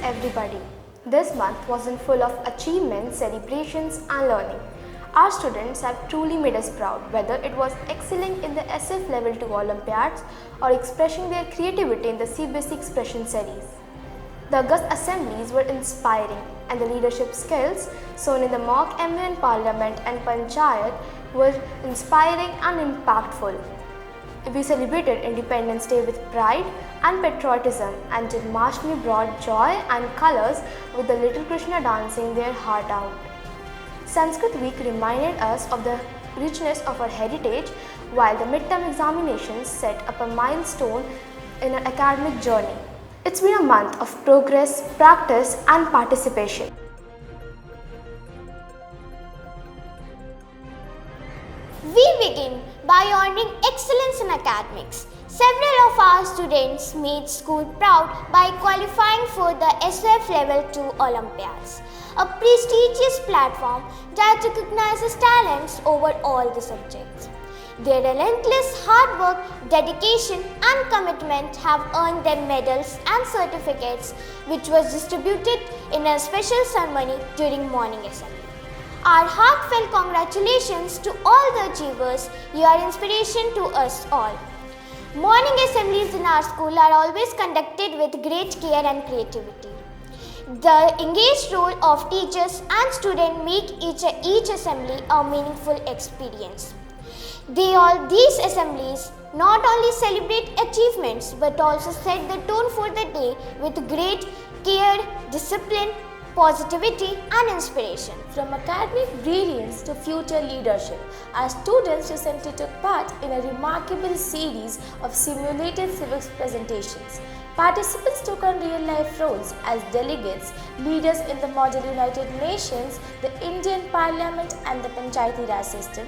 everybody. This month wasn't full of achievements, celebrations and learning. Our students have truly made us proud, whether it was excelling in the SF Level 2 Olympiads or expressing their creativity in the CBSE Expression Series. The August assemblies were inspiring and the leadership skills shown in the mock MN Parliament and Panchayat were inspiring and impactful. We celebrated Independence Day with pride and patriotism, and Janmashtami brought joy and colors with the little Krishna dancing their heart out. Sanskrit Week reminded us of the richness of our heritage, while the midterm examinations set up a milestone in our academic journey. It's been a month of progress, practice and participation. We begin by honoring excellence in academics. Several of our students made school proud by qualifying for the SF Level 2 Olympiads, a prestigious platform that recognizes talents over all the subjects. Their relentless hard work, dedication and commitment have earned them medals and certificates, which was distributed in a special ceremony during morning assembly. Our heartfelt congratulations to all the achievers. You are inspiration to us all. Morning assemblies in our school are always conducted with great care and creativity. The engaged role of teachers and students make each assembly a meaningful experience. These assemblies not only celebrate achievements but also set the tone for the day with great care, discipline, positivity and inspiration. From academic brilliance to future leadership, our students recently took part in a remarkable series of simulated civics presentations. Participants took on real-life roles as delegates, leaders in the Model United Nations, the Indian Parliament and the Panchayati Raj system.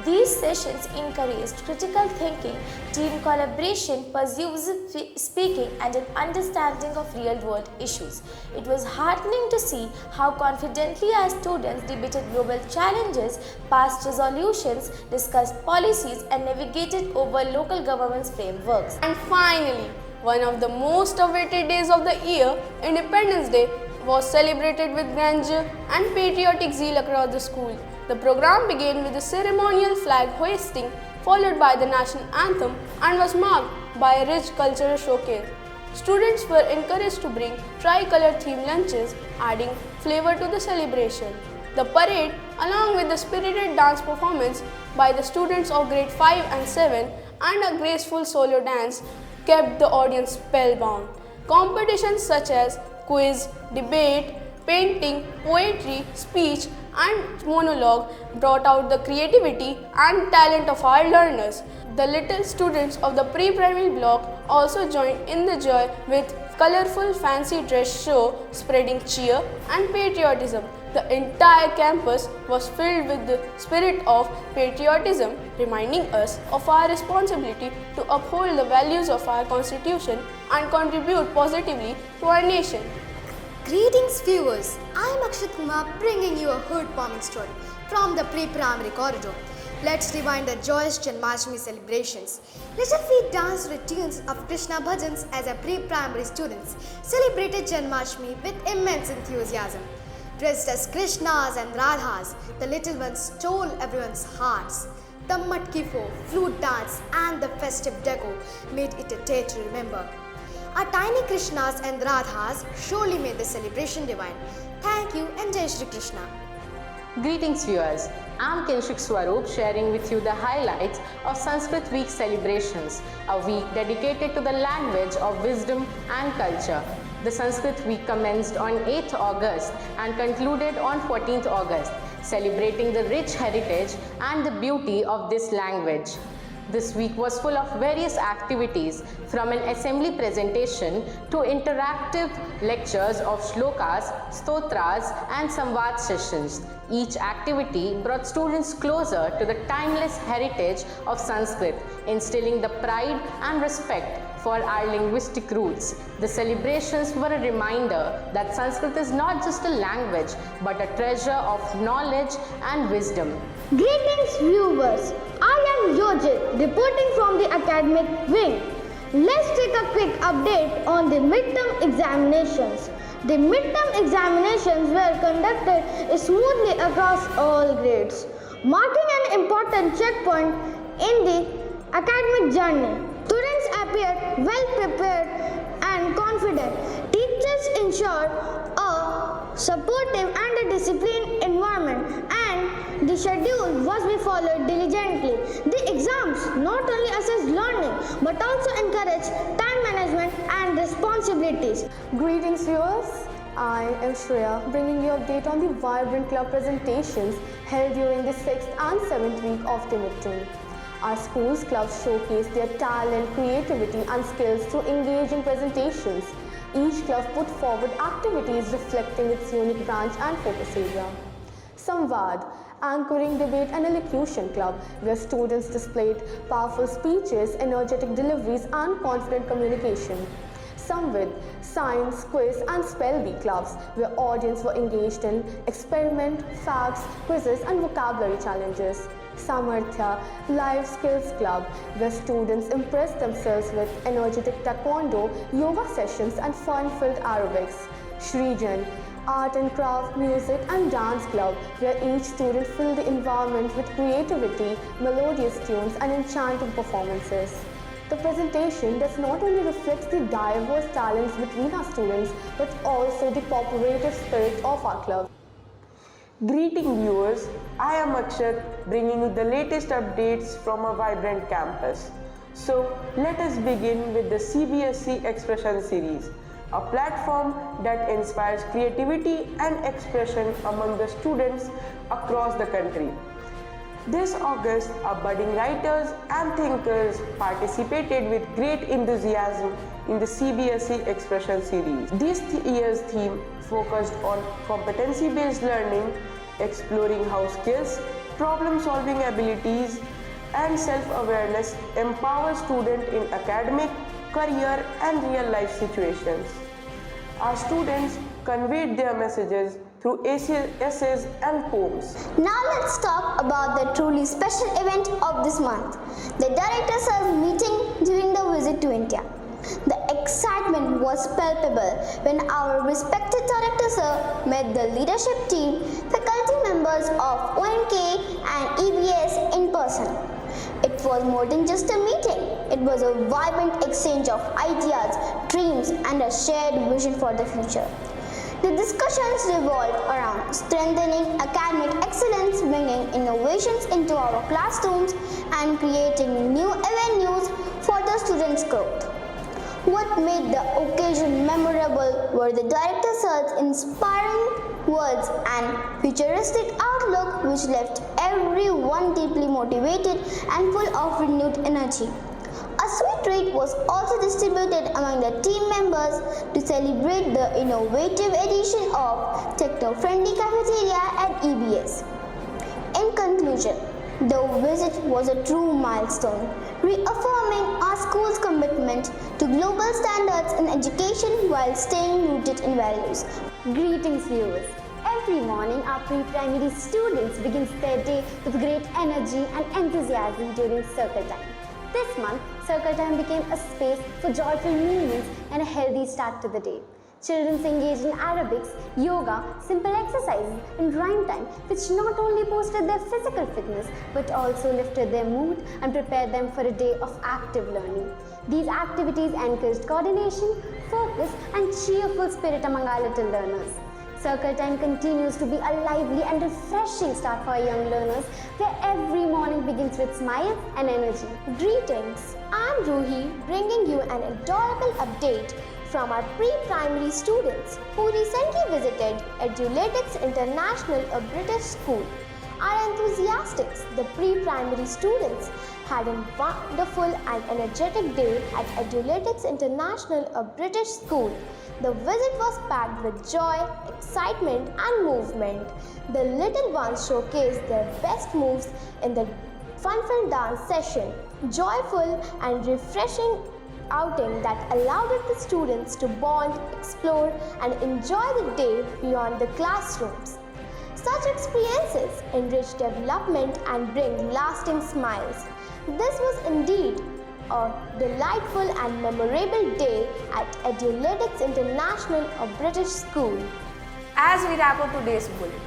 These sessions encouraged critical thinking, team collaboration, persuasive speaking and an understanding of real-world issues. It was heartening to see how confidently our students debated global challenges, passed resolutions, discussed policies and navigated over local government's frameworks. And finally, one of the most awaited days of the year, Independence Day, was celebrated with grandeur and patriotic zeal across the school. The program began with the ceremonial flag hoisting, followed by the national anthem, and was marked by a rich cultural showcase. Students were encouraged to bring tricolour themed lunches, adding flavour to the celebration. The parade, along with the spirited dance performance by the students of grade 5 and 7 and a graceful solo dance, kept the audience spellbound. Competitions such as quiz, debate, painting, poetry, speech and monologue brought out the creativity and talent of our learners. The little students of the pre-primary block also joined in the joy with colorful fancy dress show spreading cheer and patriotism. The entire campus was filled with the spirit of patriotism, reminding us of our responsibility to uphold the values of our constitution and contribute positively to our nation. Greetings viewers, I am Akshat Kumar bringing you a heartwarming story from the pre-primary corridor. Let's rewind the joyous Janmashtami celebrations. Little feet danced to the tunes of Krishna bhajans as our pre-primary students celebrated Janmashtami with immense enthusiasm. Dressed as Krishnas and Radhas, the little ones stole everyone's hearts. The matki fo, flute dance and the festive deco made it a day to remember. Our tiny Krishnas and Radhas surely made the celebration divine. Thank you and Jai Shri Krishna. Greetings viewers, I am Kinshik Swaroop sharing with you the highlights of Sanskrit Week celebrations, a week dedicated to the language of wisdom and culture. The Sanskrit Week commenced on 8th August and concluded on 14th August, celebrating the rich heritage and the beauty of this language. This week was full of various activities, from an assembly presentation to interactive lectures of shlokas, stotras and samvad sessions. Each activity brought students closer to the timeless heritage of Sanskrit, instilling the pride and respect for our linguistic roots. The celebrations were a reminder that Sanskrit is not just a language but a treasure of knowledge and wisdom. Greetings viewers, I am Yojit reporting from the academic wing. Let's take a quick update on the midterm examinations. The midterm examinations were conducted smoothly across all grades, marking an important checkpoint in the academic journey. Students appeared well prepared and confident. Teachers ensured a supportive and a disciplined environment, and the schedule was be followed diligently. The exams not only assessed learning but also encouraged time management and responsibilities. Greetings viewers, I am Shreya bringing you update on the vibrant club presentations held during the 6th and 7th week of the midterm. Our school's clubs showcase their talent, creativity and skills through engaging presentations. Each club put forward activities reflecting its unique branch and focus area. Samvad, anchoring debate and elocution club, where students displayed powerful speeches, energetic deliveries and confident communication. Samvid, science, quiz and spell bee clubs, where audience were engaged in experiment, facts, quizzes and vocabulary challenges. Samarthya, life skills club, where students impressed themselves with energetic taekwondo, yoga sessions and fun-filled aerobics. Shrijan, art and craft, music and dance club, where each student filled the environment with creativity, melodious tunes and enchanting performances. The presentation does not only reflect the diverse talents between our students but also the cooperative spirit of our club. Greeting viewers, I am Akshat bringing you the latest updates from a vibrant campus. So let us begin with the CBSE Expression Series, a platform that inspires creativity and expression among the students across the country. This August, our budding writers and thinkers participated with great enthusiasm in the CBSE Expression Series. This year's theme focused on competency-based learning, exploring how skills, problem-solving abilities, and self-awareness empower students in academic, career, and real-life situations. Our students conveyed their messages through essays and poems. Now let's talk about the truly special event of this month, the Directors' meeting during the visit to India. The excitement was palpable when our respected Director Sir met the leadership team, faculty members of OMK and EBS in person. It was more than just a meeting. It was a vibrant exchange of ideas, dreams and a shared vision for the future. The discussions revolved around strengthening academic excellence, bringing innovations into our classrooms and creating new avenues for the students' growth. What made the occasion memorable were the Director Sir's inspiring words and futuristic outlook which left everyone deeply motivated and full of renewed energy. A sweet treat was also distributed among the team members to celebrate the innovative addition of techno-friendly cafeteria at EBS. In conclusion, the visit was a true milestone, reaffirming our school's commitment to global standards in education while staying rooted in values. Greetings viewers. Every morning our pre-primary students begin their day with great energy and enthusiasm during circle time. This month, circle time became a space for joyful moments and a healthy start to the day. Children engaged in aerobics, yoga, simple exercises and rhyme time which not only boosted their physical fitness but also lifted their mood and prepared them for a day of active learning. These activities encouraged coordination, focus and cheerful spirit among our little learners. Circle time continues to be a lively and refreshing start for our young learners where every morning begins with smiles and energy. Greetings, I'm Ruhi bringing you an adorable update from our pre-primary students who recently visited Eduletics International, a British school. Our enthusiasts, the pre-primary students, had a wonderful and energetic day at Eduletics International, a British school. The visit was packed with joy, excitement and movement. The little ones showcased their best moves in the fun-filled dance session, joyful and refreshing outing that allowed the students to bond, explore and enjoy the day beyond the classrooms. Such experiences enrich development and bring lasting smiles. This was indeed a delightful and memorable day at Eduletics International, a British school. As we wrap up today's bulletin,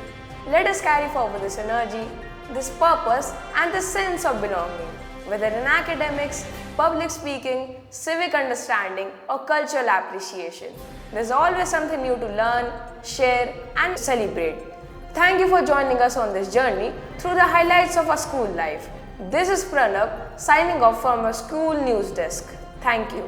let us carry forward this energy, this purpose and this sense of belonging, whether in academics, public speaking, civic understanding or cultural appreciation. There's always something new to learn, share and celebrate. Thank you for joining us on this journey through the highlights of our school life. This is Pranab signing off from our school news desk. Thank you.